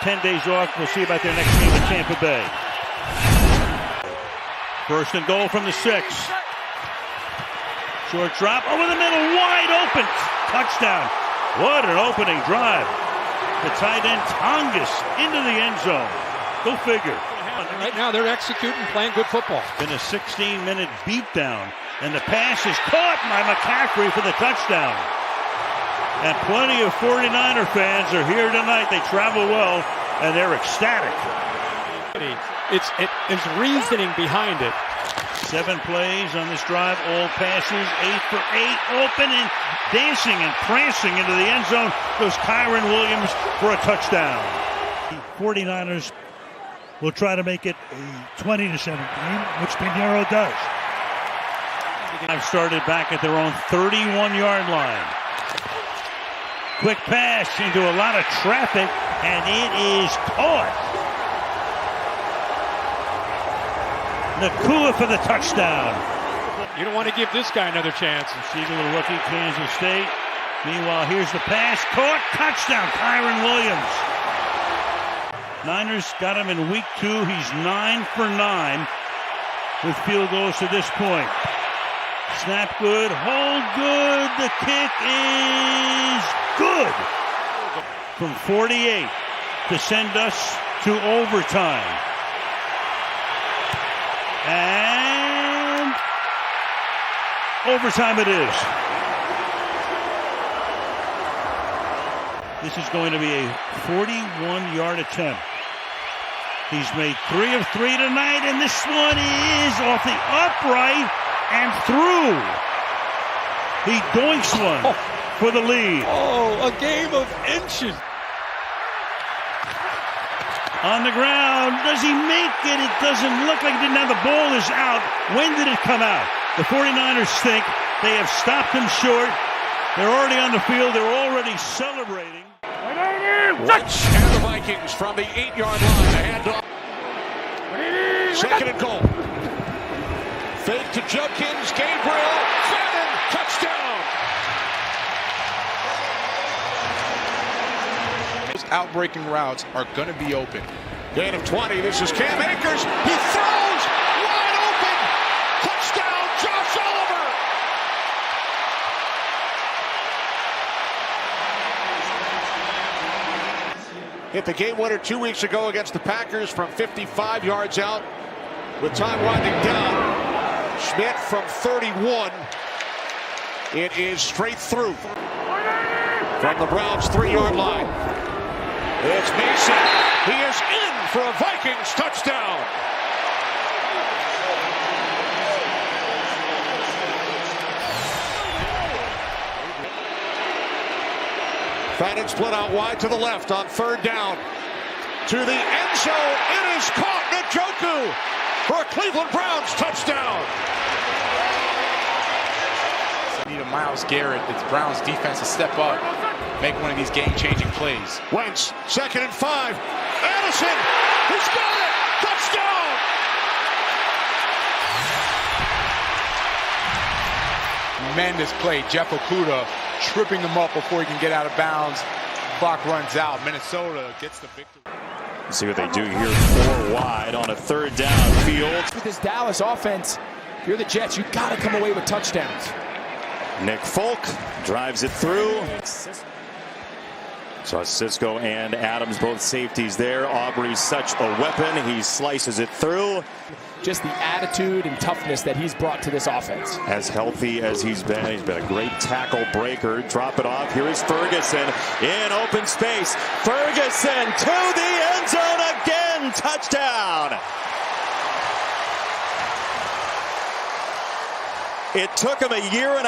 10 days off. We'll see about their next game in Tampa Bay. First and goal from the 6. Short drop over the middle, wide open. Touchdown. What an opening drive. The tight end Tongas into the end zone. Go figure. Right now they're executing, playing good football. Been a 16-minute beatdown, and the pass is caught by McCaffrey for the touchdown. And plenty of 49er fans are here tonight. They travel well, and they're ecstatic. It's reasoning behind it. 7 plays on this drive, all passes, 8 for 8, open and dancing and prancing into the end zone goes Kyron Williams for a touchdown. The 49ers will try to make it a 20-7 game, which Pinheiro does. I've started back at their own 31-yard line. Quick pass into a lot of traffic, and it is caught. Nakua for the touchdown. You don't want to give this guy another chance. Siegel, the rookie, Kansas State. Meanwhile, here's the pass. Caught. Touchdown, Kyron Williams. Niners got him in week 2. He's 9 for 9 with field goals to this point. Snap good. Hold good. The kick is good. From 48 to send us to overtime. And overtime it is. This is going to be a 41-yard attempt. He's made 3 of 3 tonight, and this one is off the upright and through. He doinks one for the lead. Oh, a game of inches. On the ground, does he make it? It doesn't look like he did. Now the ball is out. When did it come out? The 49ers think they have stopped him short. They're already on the field. They're already celebrating. Watch. And the Vikings from the 8-yard line. The handoff. Second and goal. Fake to Judkins. Gabriel. Fannin. Touchdown. Outbreaking routes are going to be open. Gain of 20. This is Cam Akers. He throws wide open. Touchdown, Josh Oliver. Hit the game winner 2 weeks ago against the Packers from 55 yards out with time winding down. Schmidt from 31. It is straight through from the Browns' 3-yard line. It's Mason. He is in for a Vikings touchdown. Fannin split out wide to the left on 3rd down. To the end zone. It is caught. Njoku for a Cleveland Browns touchdown. Need a Myles Garrett. It's Browns defense to step up, make one of these game-changing plays. Wentz, 2nd and 5. Addison, he's got it. Touchdown. Tremendous play. Jeff Okudah tripping him up before he can get out of bounds. Clock runs out. Minnesota gets the victory. Let's see what they do here. 4 wide on a 3rd down field. With this Dallas offense, if you're the Jets, you got to come away with touchdowns. Nick Folk drives it through. So Cisco and Adams, both safeties there. Aubrey's such a weapon. He slices it through. Just the attitude and toughness that he's brought to this offense. As healthy as he's been a great tackle breaker. Drop it off. Here is Ferguson in open space. Ferguson to the end zone again. Touchdown. It took him 1.5 years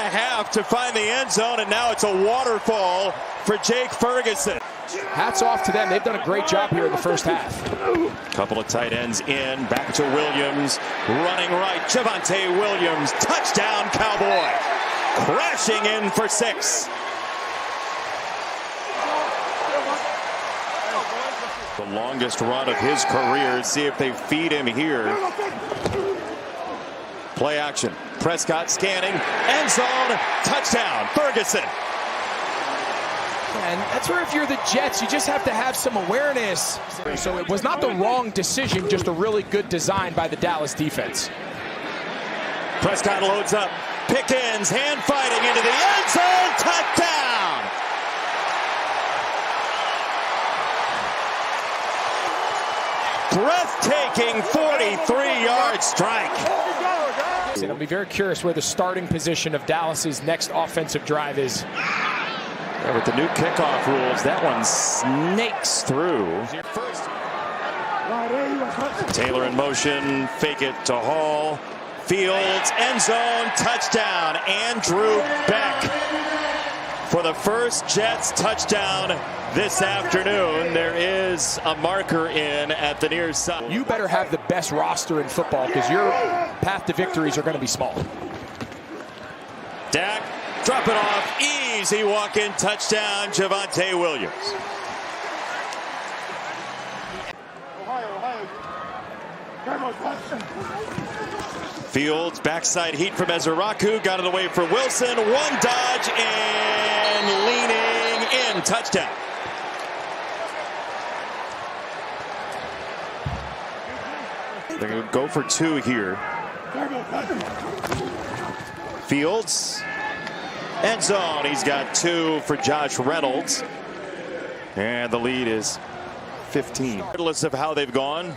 to find the end zone, and now it's a waterfall for Jake Ferguson. Hats off to them. They've done a great job here in the first half. Couple of tight ends in. Back to Williams. Running right. Javonte Williams. Touchdown, Cowboy. Crashing in for 6. The longest run of his career. See if they feed him here. Play action. Prescott scanning. End zone. Touchdown. Ferguson. And that's where if you're the Jets, you just have to have some awareness. So it was not the wrong decision, just a really good design by the Dallas defense. Prescott loads up. Pickens hand fighting into the end zone. Touchdown! Breathtaking 43-yard strike. And I'll be very curious where the starting position of Dallas's next offensive drive is. Yeah, with the new kickoff rules, that one snakes through. Taylor in motion, fake it to Hall. Fields, end zone, touchdown. Andrew Beck for the first Jets touchdown this afternoon. There is a marker in at the near side. You better have the best roster in football because your path to victories are going to be small. Dak, drop it off, easy walk-in touchdown, Javonte Williams. Fields, backside heat from Ezeraku, got it away for Wilson, one dodge and leaning in, touchdown. They're going to go for two here. Fields, end zone. He's got two for Josh Reynolds. And the lead is 15. Regardless of how they've gone,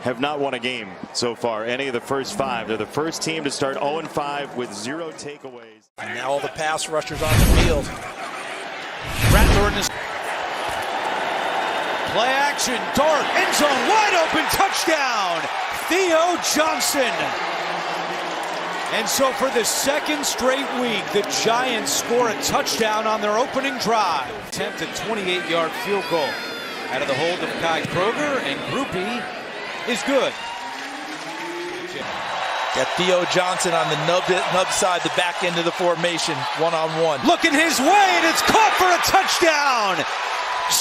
have not won a game so far. Any of the first five. They're the first team to start 0-5 with 0 takeaways. And now all the pass rushers on the field. Rattler in this play action, dart, end zone, wide open, touchdown, Theo Johnson. And so for the second straight week, the Giants score a touchdown on their opening drive. Attempt a 28-yard field goal out of the hold of Kai Kroger, and Groupie is good. Got Theo Johnson on the nub side, the back end of the formation, one-on-one. Looking his way, and it's caught for a touchdown.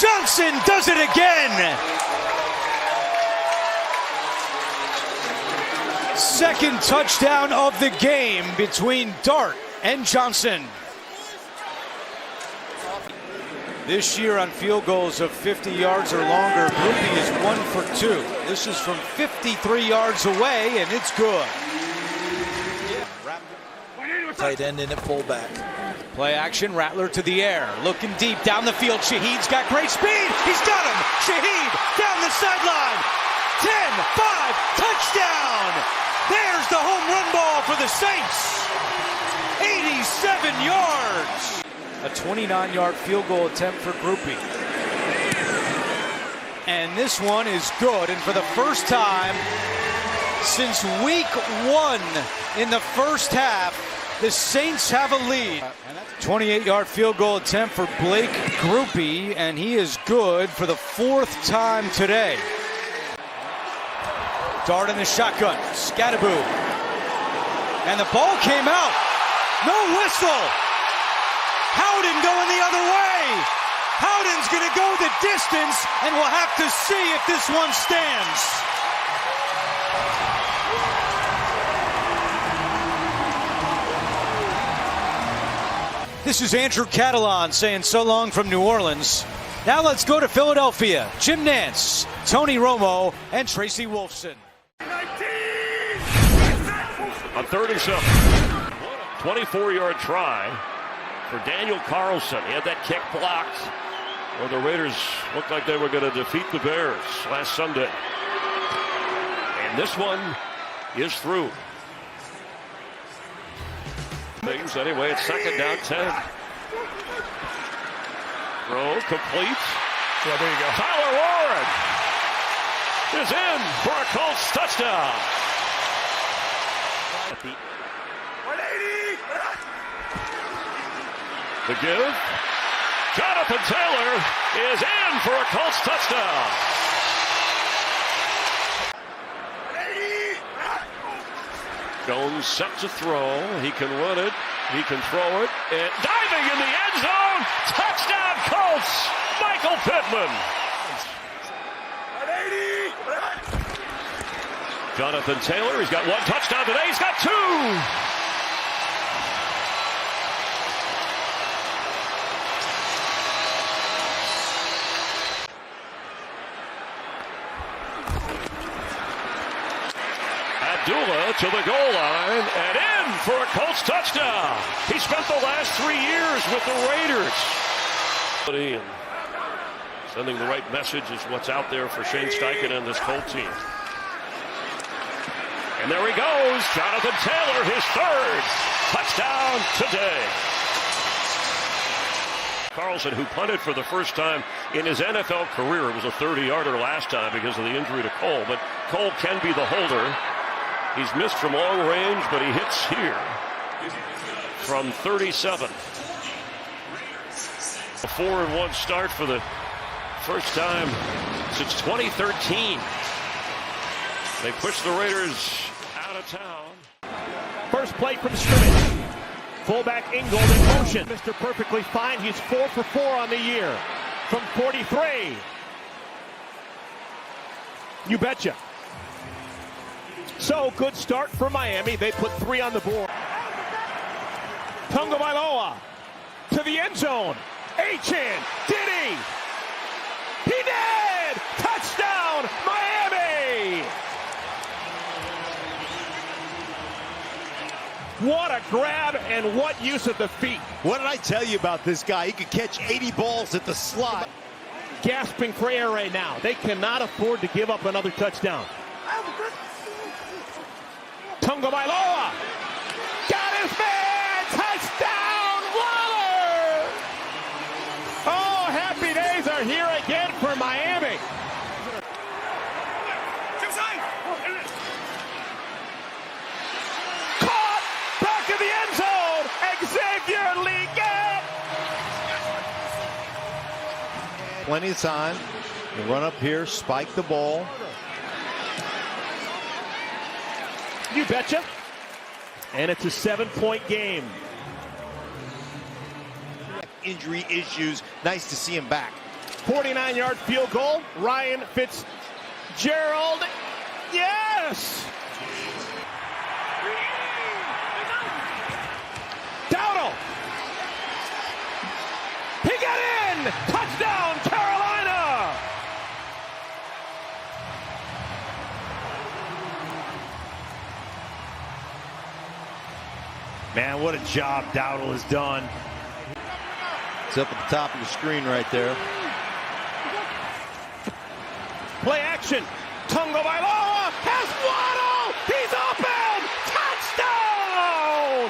Johnson does it again. Second touchdown of the game between Dart and Johnson. This year on field goals of 50 yards or longer, Groupie is 1 for 2. This is from 53 yards away, and it's good. Tight end in at fullback. Play action, Rattler to the air, looking deep down the field. Shaheed's got great speed. He's got him. Shaheed down the sideline. 10-5, touchdown. There's the home run ball for the Saints. 87 yards. A 29-yard field goal attempt for Groupie. And this one is good. And for the first time since week 1 in the first half, the Saints have a lead. 28-yard field goal attempt for Blake Groupie, and he is good for the 4th time today. Dart in the shotgun, Scattaboo. And the ball came out. No whistle. Howden going the other way. Howden's going to go the distance, and we'll have to see if this one stands. This is Andrew Catalan saying so long from New Orleans. Now let's go to Philadelphia. Jim Nantz, Tony Romo, and Tracy Wolfson. On 3rd and 7, 24-yard try for Daniel Carlson. He had that kick blocked, or the Raiders looked like they were going to defeat the Bears last Sunday. And this one is through. Things anyway, it's 2nd down 10. Throw complete. Yeah, there you go. Tyler Warren is in for a Colts touchdown. The give. Jonathan Taylor is in for a Colts touchdown. Jones set to throw. He can run it. He can throw it. And diving in the end zone. Touchdown Colts. Michael Pittman. Jonathan Taylor. He's got 1 touchdown today. He's got 2. to the goal line and in for a Colts touchdown. He spent the last 3 years with the Raiders. And sending the right message is what's out there for Shane Steichen and this Colt team. And there he goes, Jonathan Taylor, his third touchdown today. Carlson, who punted for the first time in his NFL career. It was a 30-yarder last time because of the injury to Cole, but Cole can be the holder. He's missed from long range, but he hits here from 37. A 4-1 start for the first time since 2013. They pushed the Raiders out of town. First play from scrimmage. Fullback Ingold in motion. Mr. Perfectly fine. He's 4 for 4 on the year from 43. You betcha. So, good start for Miami. They put 3 on the board. Tunga Vailoa to the end zone. Achan, did he? He did! Touchdown, Miami! What a grab and what use of the feet. What did I tell you about this guy? He could catch 80 balls at the slot. Gasping for air right now. They cannot afford to give up another touchdown. Tunga Vailoa got his man! Touchdown, Waller! Oh, happy days are here again for Miami. Caught back in the end zone. Xavier Leggett. Plenty of time. You run up here, spike the ball. You betcha. And it's a 7-point game. Injury issues. Nice to see him back. 49-yard field goal. Ryan Fitzgerald. Yes! Dowdle. He got in! Touchdown, Carolina! Man, what a job Dowdle has done. It's up at the top of the screen right there. Play action. Tunga Vailoa has Waddle. He's open. Touchdown!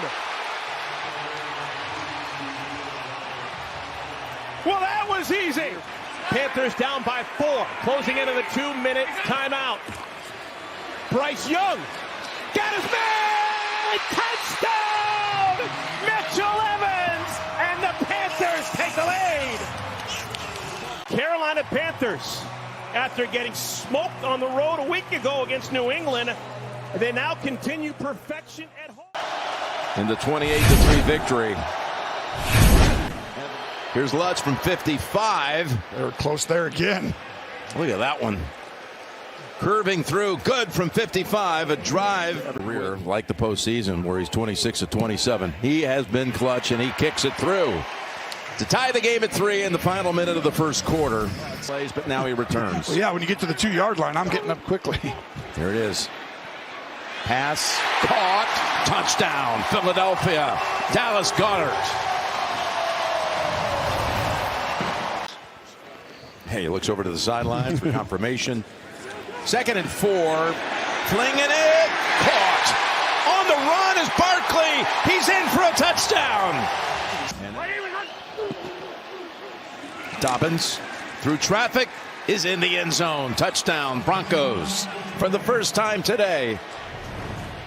Well, that was easy. Panthers down by 4. Closing into the 2-minute timeout. Bryce Young got his man. Touchdown! Mitchell Evans and the Panthers take the lead. Carolina Panthers, after getting smoked on the road a week ago against New England, they now continue perfection at home. In the 28-3 victory. Here's Lutz from 55. They were close there again. Look at that one. Curving through, good from 55. A drive. Career like the postseason where he's 26 of 27. He has been clutch and he kicks it through to tie the game at 3 in the final minute of the first quarter. Plays, but now he returns. Well, yeah, when you get to the 2-yard line, I'm getting up quickly. There it is. Pass caught. Touchdown, Philadelphia. Dallas Goedert. Hey, he looks over to the sidelines for confirmation. 2nd and 4. Flinging it. Caught. On the run is Barkley. He's in for a touchdown. Dobbins through traffic is in the end zone. Touchdown, Broncos for the first time today.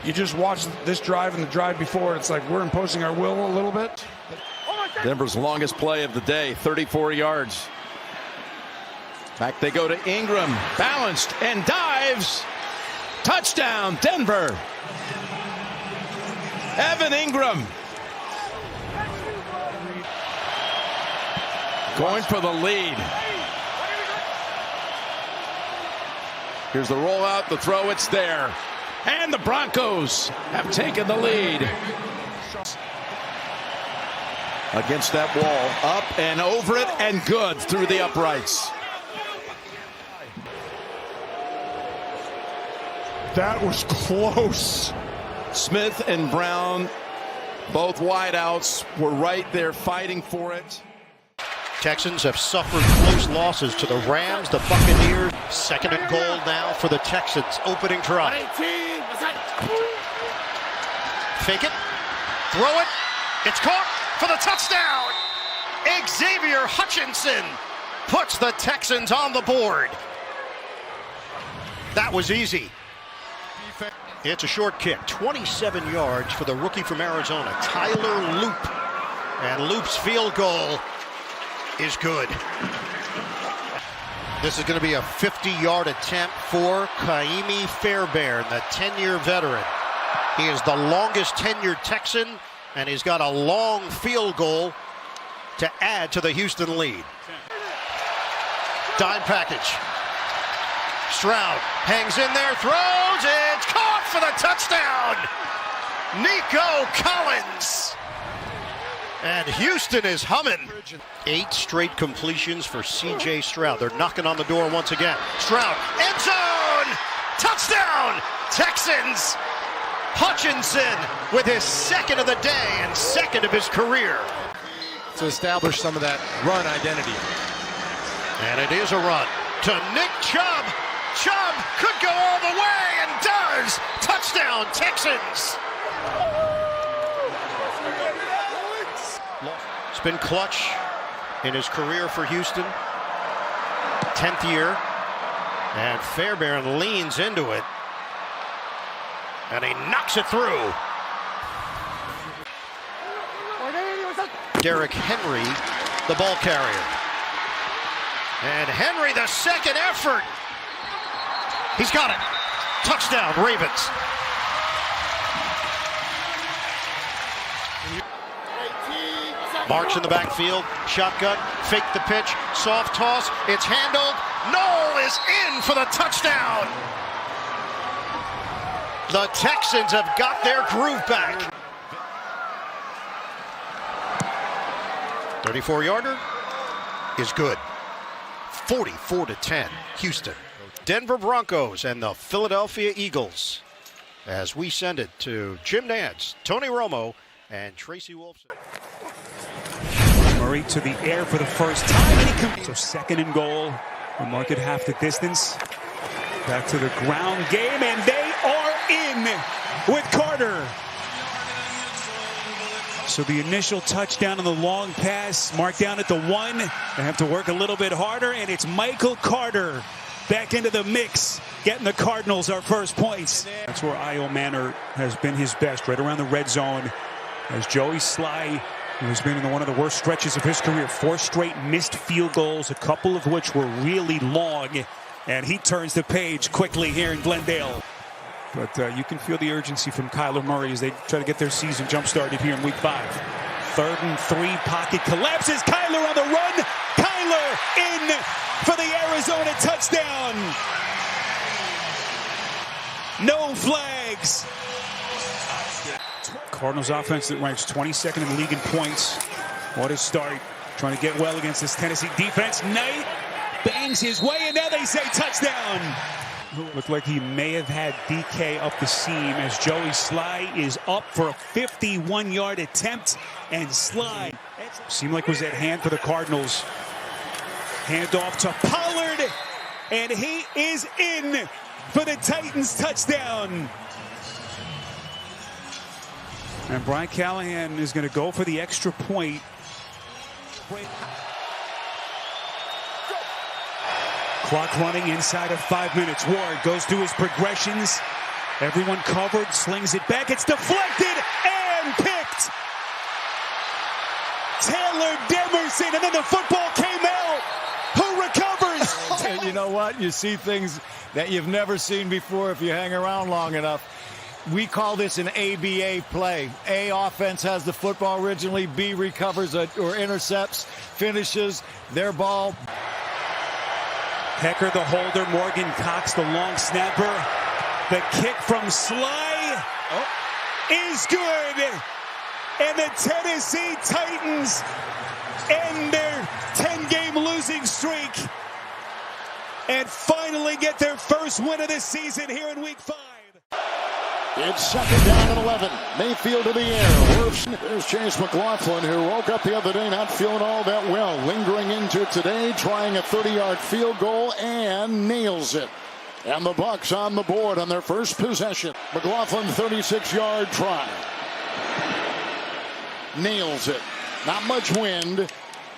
You just watch this drive and the drive before. It's like we're imposing our will a little bit. Denver's longest play of the day, 34 yards. Back they go to Ingram, balanced and dives. Touchdown, Denver. Evan Ingram. Going for the lead. Here's the rollout, the throw, it's there. And the Broncos have taken the lead. Against that wall, up and over it, and good through the uprights. That was close. Smith and Brown, both wideouts, were right there fighting for it. Texans have suffered close losses to the Rams, the Buccaneers. Second and goal now for the Texans. Opening drive. Fake it. Throw it. It's caught for the touchdown. Xavier Hutchinson puts the Texans on the board. That was easy. It's a short kick. 27 yards for the rookie from Arizona, Tyler Loop. And Loop's field goal is good. This is going to be a 50-yard attempt for Kaimi Fairbairn, the 10-year veteran. He is the longest tenured Texan, and he's got a long field goal to add to the Houston lead. Dime package. Stroud hangs in there, throws, it's caught for the touchdown! Nico Collins! And Houston is humming. 8 straight completions for C.J. Stroud. They're knocking on the door once again. Stroud, end zone! Touchdown! Texans! Hutchinson with his second of the day and second of his career. To establish some of that run identity. And it is a run to Nick Chubb. Chubb could go all the way and does. Touchdown, Texans. It's been clutch in his career for Houston. 10th year. And Fairbairn leans into it. And he knocks it through. Derrick Henry, the ball carrier. And Henry, the second effort. He's got it. Touchdown, Ravens. Marks in the backfield. Shotgun. Fake the pitch. Soft toss. It's handled. Knoll is in for the touchdown. The Texans have got their groove back. 34-yarder is good. 44-10, Houston. Denver Broncos and the Philadelphia Eagles. As we send it to Jim Nantz, Tony Romo, and Tracy Wolfson. Murray to the air for the first time, and he so second and goal. The market half the distance. Back to the ground game, and they are in with Carter. So the initial touchdown on the long pass, marked down at the 1. They have to work a little bit harder, and it's Michael Carter back into the mix, getting the Cardinals our first points. That's where Io Manor has been his best, right around the red zone. As Joey Sly, who has been in one of the worst stretches of his career, 4 straight missed field goals, a couple of which were really long, and he turns the page quickly here in Glendale. But you can feel the urgency from Kyler Murray as they try to get their season jump-started here in Week 5. 3rd and 3, pocket collapses. Kyler on the run. Kyler in for the Arizona touchdown. No flags. Cardinals offense that ranks 22nd in the league in points. What a start. Trying to get well against this Tennessee defense. Knight bangs his way, and now they say touchdown. Looked like he may have had DK up the seam as Joey Sly is up for a 51-yard attempt, and Sly seemed like was at hand for the Cardinals. Handoff to Pollard, and he is in for the Titans touchdown. And Brian Callahan is going to go for the extra point. Clock running inside of 5 minutes. Ward goes through his progressions. Everyone covered, slings it back. It's deflected and picked. Taylor Demerson, and then the football came out. Who recovers? You know what? You see things that you've never seen before if you hang around long enough. We call this an ABA play. A, offense has the football originally. B, recovers or intercepts, finishes their ball. Hecker the holder, Morgan Cox the long snapper. The kick from Sly is good. And the Tennessee Titans end their 10-game losing streak and finally get their first win of the season here in Week 5. It's second down and 11. Mayfield to the air. There's Chase McLaughlin, who woke up the other day not feeling all that well. Lingering into today, trying a 30-yard field goal and nails it. And the Bucs on the board on their first possession. McLaughlin, 36-yard try. Nails it. Not much wind.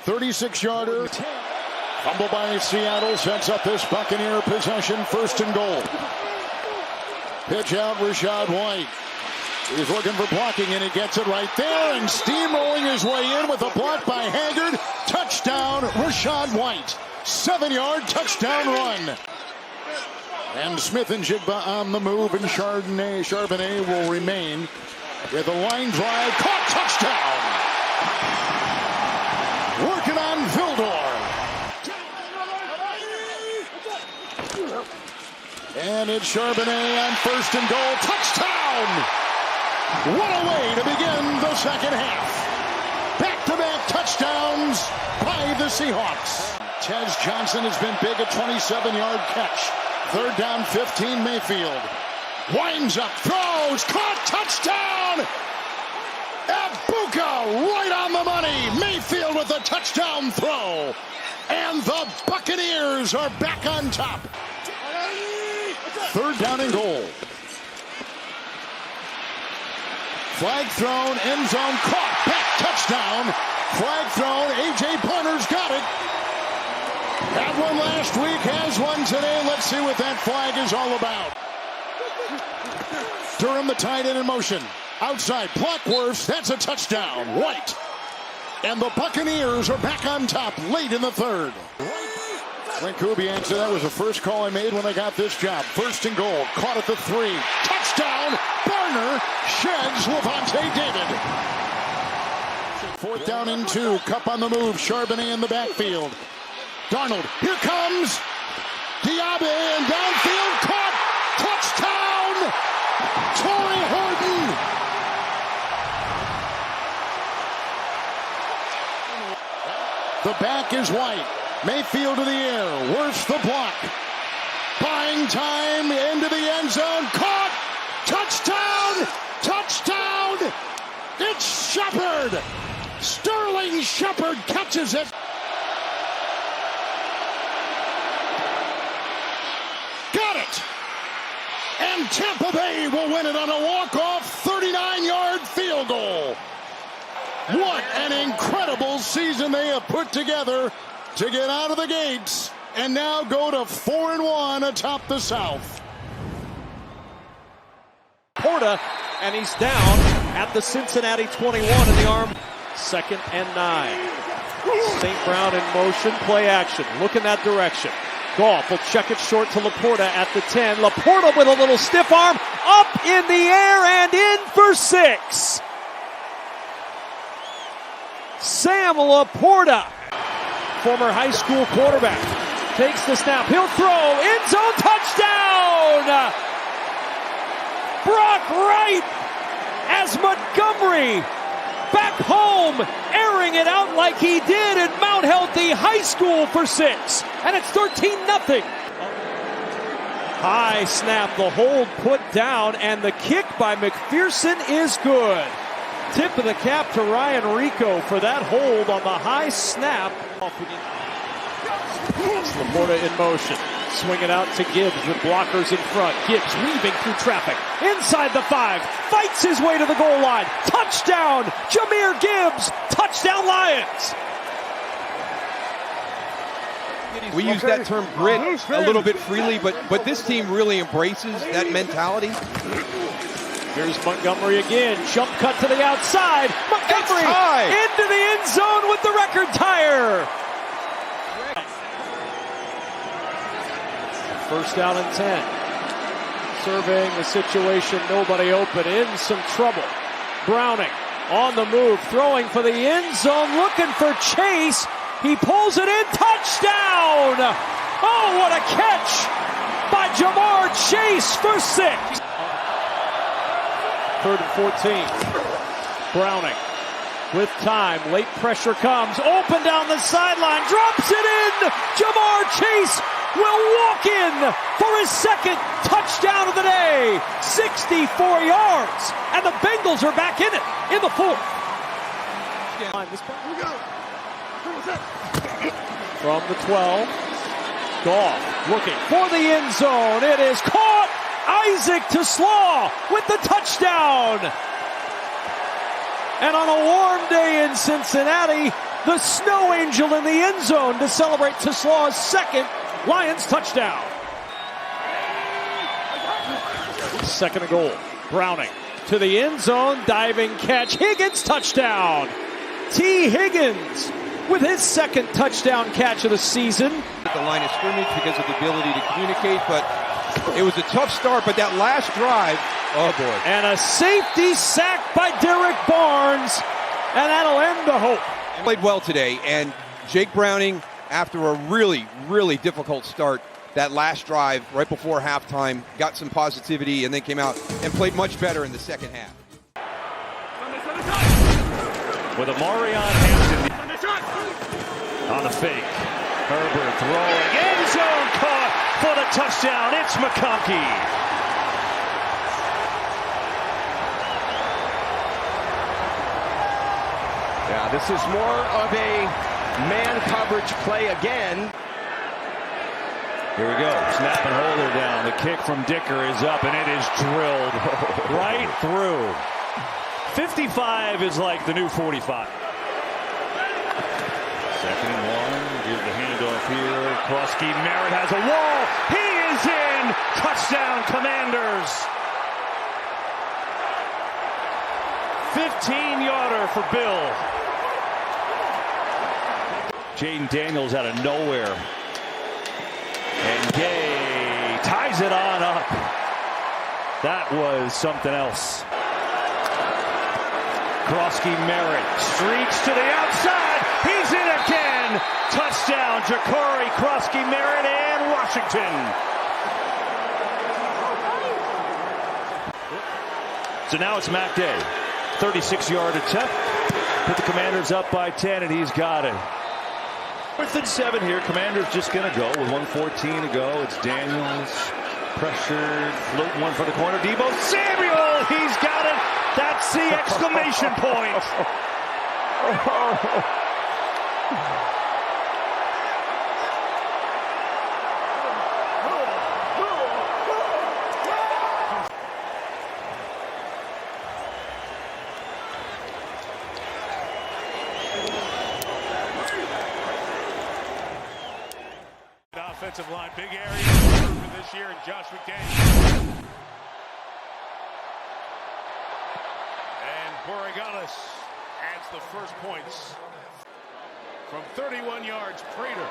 36-yarder. Fumble by Seattle sets up this Buccaneer possession. First and goal. Pitch out, Rachaad White. He's looking for blocking, and he gets it right there, and steamrolling his way in with a block by Haggard. Touchdown, Rachaad White. 7-yard touchdown run. And Smith and Jigba on the move, and Charbonnet will remain with a line drive. Caught, touchdown. Working on Vildor. And it's Charbonnet on first and goal. Touchdown! What a way to begin the second half. Back-to-back touchdowns by the Seahawks. Tez Johnson has been big, a 27-yard catch. Third down, 15, Mayfield. Winds up, throws, caught, touchdown! Abuka right on the money. Mayfield with a touchdown throw. And the Buccaneers are back on top. Third down and goal. Flag thrown, end zone caught, back touchdown. Flag thrown, A.J. Pointer's got it. Had one last week, has one today. Let's see what that flag is all about. Durham, the tight end in motion. Outside, Blockworth, that's a touchdown. White. And the Buccaneers are back on top late in the third. Frank Kubiak said that was the first call I made when I got this job. First and goal, caught at the 3. Touchdown, Barner sheds Levante David. Fourth down and 2, Cup on the move, Charbonnet in the backfield. Darnold, here comes Diaby, and downfield, caught, touchdown, Torrey Horton. The back is White. Mayfield to the air, works the block. Buying time into the end zone, caught, touchdown, touchdown. It's Shepard. Sterling Shepard catches it. Got it. And Tampa Bay will win it on a walk-off 39-yard field goal. What an incredible season they have put together to get out of the gates and now go to 4-1 atop the South. Porta, and he's down at the Cincinnati 21 in the arm. Second and 9. St. Brown in motion, play action. Look in that direction. Goff will check it short to Laporta at the 10. Laporta with a little stiff arm, up in the air and in for 6. Sam Laporta, former high school quarterback, takes the snap. He'll throw. End zone touchdown! Brock Wright as Montgomery back home, airing it out like he did at Mount Healthy High School for 6. And it's 13-0. High snap, the hold put down, and the kick by McPherson is good. Tip of the cap to Ryan Rico for that hold on the high snap. Laporta in motion. Swing it out to Gibbs with blockers in front. Gibbs weaving through traffic. Inside the 5. Fights his way to the goal line. Touchdown! Jahmyr Gibbs! Touchdown Lions! We use that term grit a little bit freely, but this team really embraces that mentality. Here's Montgomery again. Jump cut to the outside. Montgomery into the end zone with the record tire. First down and 10. Surveying the situation. Nobody open. In some trouble. Browning on the move. Throwing for the end zone. Looking for Chase. He pulls it in. Touchdown! Oh, what a catch by Jamar Chase for 6. Third and 14. Browning with time. Late pressure comes. Open down the sideline. Drops it in. Jamar Chase will walk in for his second touchdown of the day. 64 yards. And the Bengals are back in it in the fourth. From the 12, Goff looking for the end zone. It is caught. Isaac to Slaw with the touchdown. And on a warm day in Cincinnati, the Snow Angel in the end zone to celebrate Slaw's second Lions touchdown. Second and goal. Browning to the end zone, diving catch. Higgins touchdown. T. Higgins with his second touchdown catch of the season. At the line of scrimmage because of the ability to communicate, but it was a tough start, but that last drive, oh boy. And a safety sack by Derek Barnes, and that'll end the hope. Played well today, and Jake Browning, after a really, really difficult start, that last drive right before halftime, got some positivity and then came out and played much better in the second half. With Amari on Hampton on the fake. Herbert throwing, end zone caught for the touchdown. It's McConkey. Yeah, this is more of a man coverage play again. Here we go. Snap and holder down. The kick from Dicker is up, and it is drilled right through. 55 is like the new 45. Second and one. Give the handoff here. Krosky Merritt has a wall. He is in. Touchdown, Commanders. 15-yarder for Bill. Jaden Daniels out of nowhere. And Gay ties it on up. That was something else. Krosky Merritt streaks to the outside. He's in again. Touchdown, Ja'Cory Krosky Merritt and Washington. So now it's Mac Day. 36-yard attempt. Put the Commanders up by 10, and he's got it. 4th and 7 here. Commanders just going to go with 1:14 to go. It's Daniels. Pressured. Floating one for the corner. Deebo Samuel. He's got it. That's the exclamation point. Offensive line, big area for this year, and Josh McDaniels. And Borregalis adds the first points from 31 yards. Prater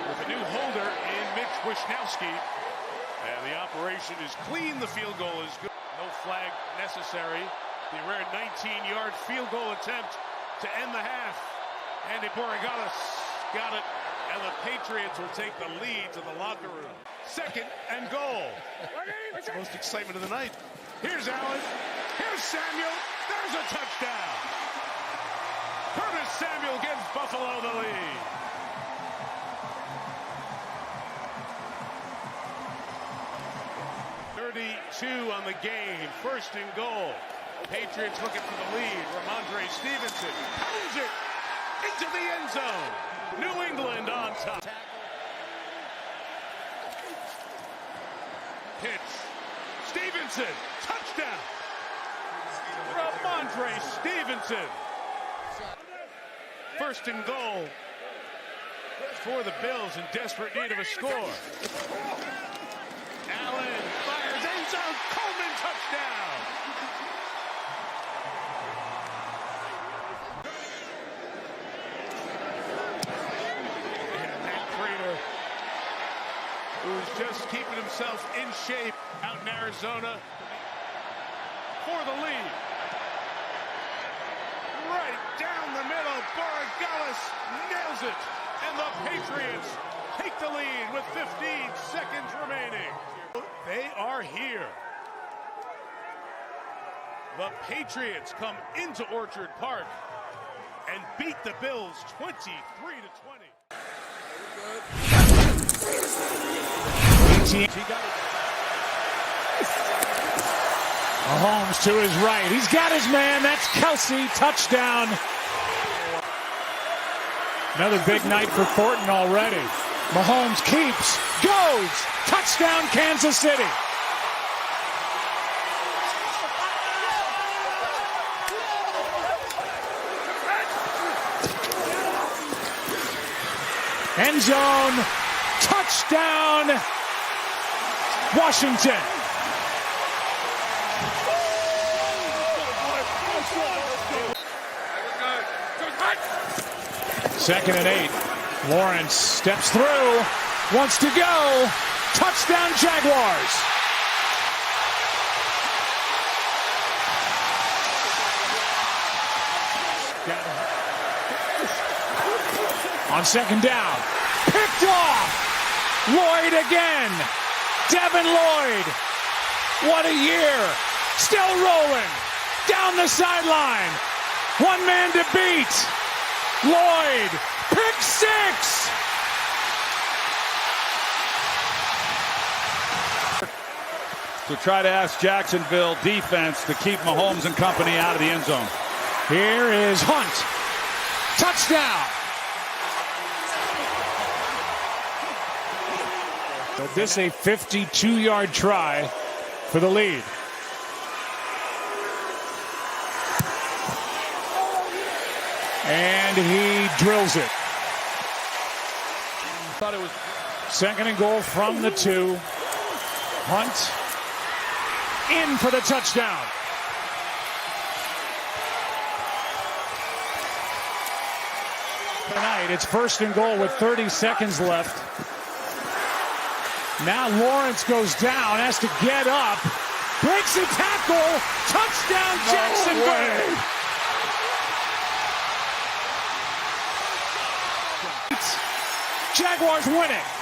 with a new holder in Mitch Wishnowski. And the operation is clean. The field goal is good. No flag necessary. The rare 19-yard field goal attempt to end the half. Andy Borregalis got it. And the Patriots will take the lead to the locker room. Second and goal. That's the most excitement of the night. Here's Allen. Here's Samuel. There's a touchdown. Curtis Samuel gives Buffalo the lead. .32 on the game. First and goal. Patriots looking for the lead. Ramondre Stevenson pounds it into the end zone. New England on top. Pitch. Stevenson. Touchdown. Ramondre Stevenson. First and goal for the Bills in desperate need of a score. Allen fires end zone. Coleman touchdown. Who's just keeping himself in shape out in Arizona for the lead. Right down the middle, Borregalis nails it, and the Patriots take the lead with 15 seconds remaining. They are here. The Patriots come into Orchard Park and beat the Bills 23-20. Mahomes to his right. He's got his man. That's Kelsey. Touchdown. Another big night for Thornton already. Mahomes keeps, goes. Touchdown, Kansas City. End zone. Touchdown, Washington. Second and 8. Lawrence steps through, wants to go. Touchdown, Jaguars. On second down, picked off. Lloyd again. Devin Lloyd. What a year. Still rolling. Down the sideline. One man to beat. Lloyd. Pick six. To try to ask Jacksonville defense to keep Mahomes and company out of the end zone. Here is Hunt. Touchdown. But this a 52-yard try for the lead. And he drills it. Thought it was second and goal from the 2. Hunt in for the touchdown. Tonight, it's first and goal with 30 seconds left. Now Lawrence goes down, has to get up, breaks a tackle, touchdown Jacksonville. Jaguars winning.